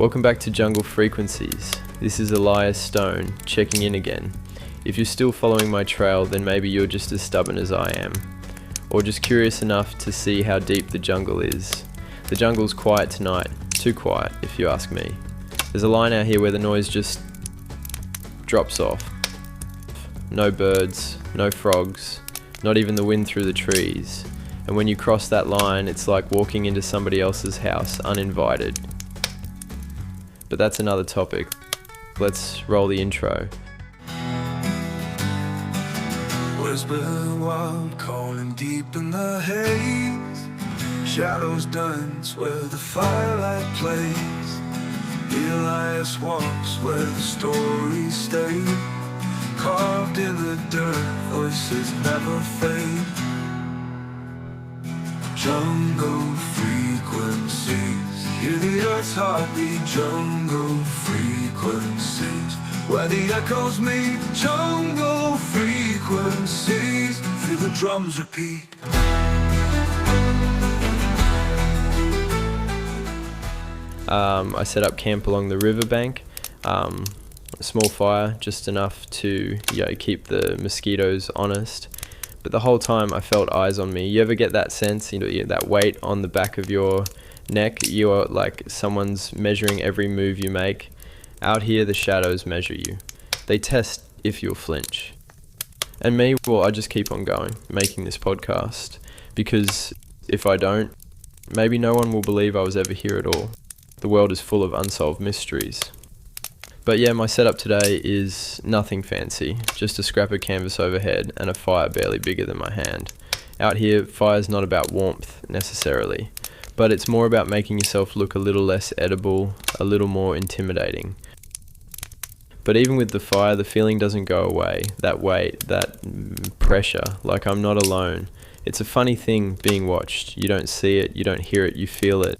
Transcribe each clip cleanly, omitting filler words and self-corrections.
Welcome back to Jungle Frequencies. This is Elias Stone, checking in again. If you're still following my trail, then maybe you're just as stubborn as I am. Or just curious enough to see how deep the jungle is. The jungle's quiet tonight. Too quiet, if you ask me. There's a line out here where the noise just drops off. No birds, no frogs, not even the wind through the trees. And when you cross that line, it's like walking into somebody else's house uninvited. But that's another topic. Let's roll the intro. Whisper wild, calling deep in the haze. Shadows dance where the firelight plays. Elias walks where the stories stay. Carved in the dirt, voices never fade. Jungle frequencies, hear the earth's heartbeat. Jungle frequencies, where the echoes meet. Jungle frequencies, feel the drums repeat. I set up camp along the riverbank. A small fire, just enough to keep the mosquitoes honest. But the whole time I felt eyes on me. You ever get that sense, that weight on the back of your neck? You are like someone's measuring every move you make. Out here, the shadows measure you. They test if you'll flinch. And me, well, I just keep on going, making this podcast. Because if I don't, maybe no one will believe I was ever here at all. The world is full of unsolved mysteries. But yeah, my setup today is nothing fancy. Just a scrap of canvas overhead and a fire barely bigger than my hand. Out here, fire's not about warmth necessarily, but it's more about making yourself look a little less edible, a little more intimidating. But even with the fire, the feeling doesn't go away. That weight, that pressure, like I'm not alone. It's a funny thing being watched. You don't see it, you don't hear it, you feel it.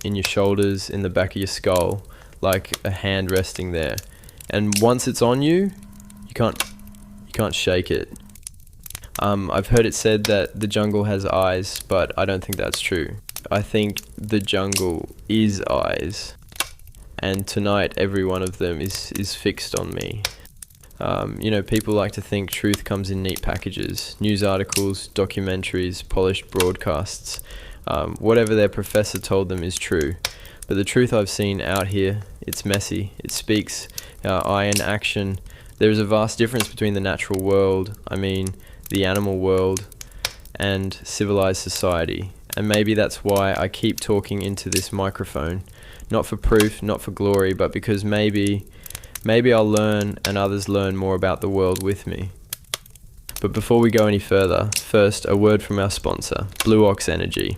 In your shoulders, in the back of your skull, like a hand resting there. And once it's on you, you can't shake it. I've heard it said that the jungle has eyes, but I don't think that's true. I think the jungle is eyes. And tonight, every one of them is fixed on me. People like to think truth comes in neat packages. News articles, documentaries, polished broadcasts. Whatever their professor told them is true. But the truth I've seen out here, it's messy. It speaks eye in action. There is a vast difference between the natural world, the animal world, and civilized society. And maybe that's why I keep talking into this microphone. Not for proof, not for glory, but because maybe I'll learn and others learn more about the world with me. But before we go any further, first a word from our sponsor, Blue Ox Energy.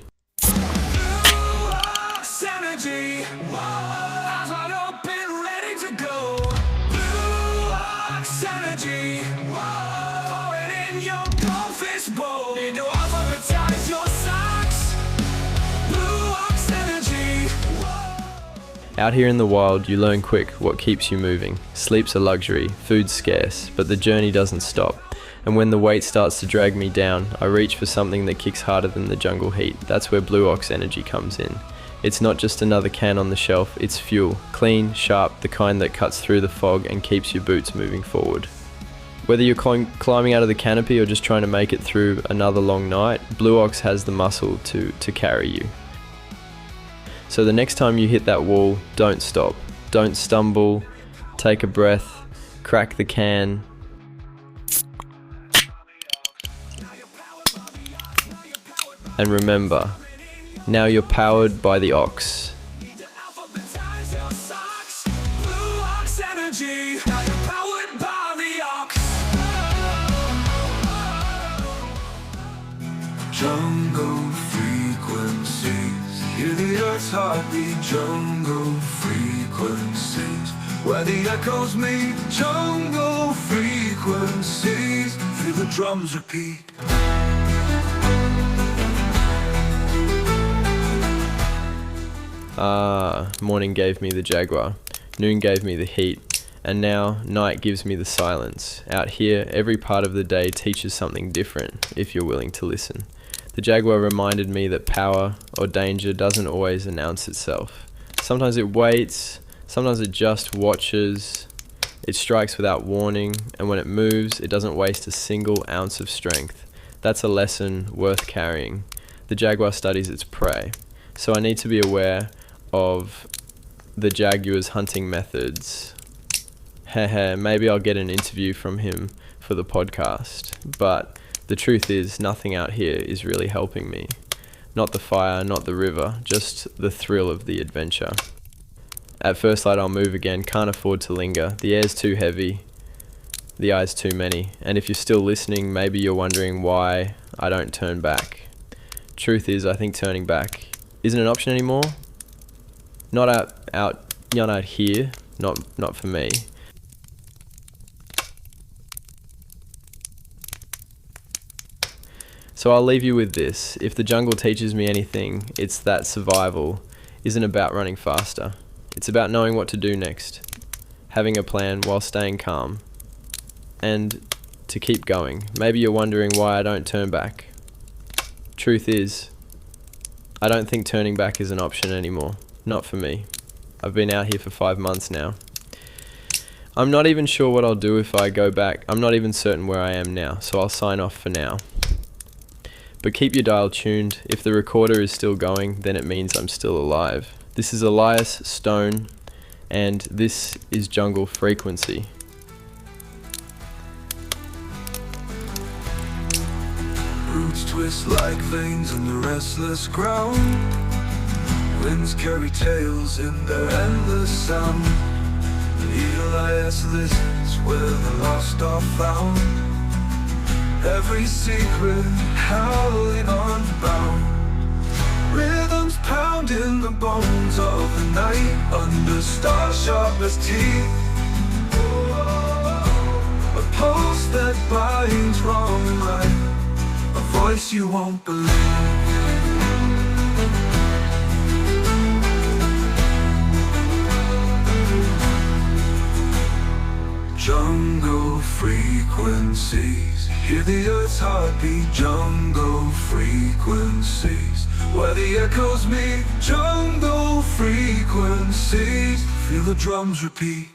Out here in the wild, you learn quick what keeps you moving. Sleep's a luxury, food's scarce, but the journey doesn't stop. And when the weight starts to drag me down, I reach for something that kicks harder than the jungle heat. That's where Blue Ox Energy comes in. It's not just another can on the shelf, it's fuel. Clean, sharp, the kind that cuts through the fog and keeps your boots moving forward. Whether you're climbing out of the canopy or just trying to make it through another long night, Blue Ox has the muscle to carry you. So the next time you hit that wall, don't stop. Don't stumble. Take a breath. Crack the can. And remember, now you're powered by the Ox. Jungle frequencies, hear the earth's heartbeat. Jungle frequencies, where the echoes meet. Jungle frequencies, feel the drums repeat. Morning gave me the jaguar, noon gave me the heat, and now night gives me the silence. Out here, every part of the day teaches something different, if you're willing to listen. The jaguar reminded me that power or danger doesn't always announce itself. Sometimes it waits, sometimes it just watches. It strikes without warning, and when it moves, it doesn't waste a single ounce of strength. That's a lesson worth carrying. The jaguar studies its prey, so I need to be aware of the jaguar's hunting methods. Maybe I'll get an interview from him for the podcast, but the truth is nothing out here is really helping me. Not the fire, not the river, just the thrill of the adventure. At first light I'll move again, can't afford to linger. The air's too heavy, the eyes too many. And if you're still listening, maybe you're wondering why I don't turn back. Truth is, I think turning back isn't an option anymore. Not out here, not for me. So I'll leave you with this. If the jungle teaches me anything, it's that survival isn't about running faster. It's about knowing what to do next, having a plan while staying calm, and to keep going. Maybe you're wondering why I don't turn back. Truth is, I don't think turning back is an option anymore. Not for me. I've been out here for 5 months now. I'm not even sure what I'll do if I go back. I'm not even certain where I am now, so I'll sign off for now. But keep your dial tuned. If the recorder is still going, then it means I'm still alive. This is Elias Stone, and this is Jungle Frequency. Roots twist like veins in the restless ground. Winds carry tales in their endless sound. Elias listens where the lost are found. Every secret howling unbound. Rhythms pound in the bones of the night, under stars sharp as teeth. A pulse that binds wrong and right, a voice you won't believe. Jungle frequencies, hear the earth's heartbeat. Jungle frequencies, where the echoes meet. Jungle frequencies, feel the drums repeat.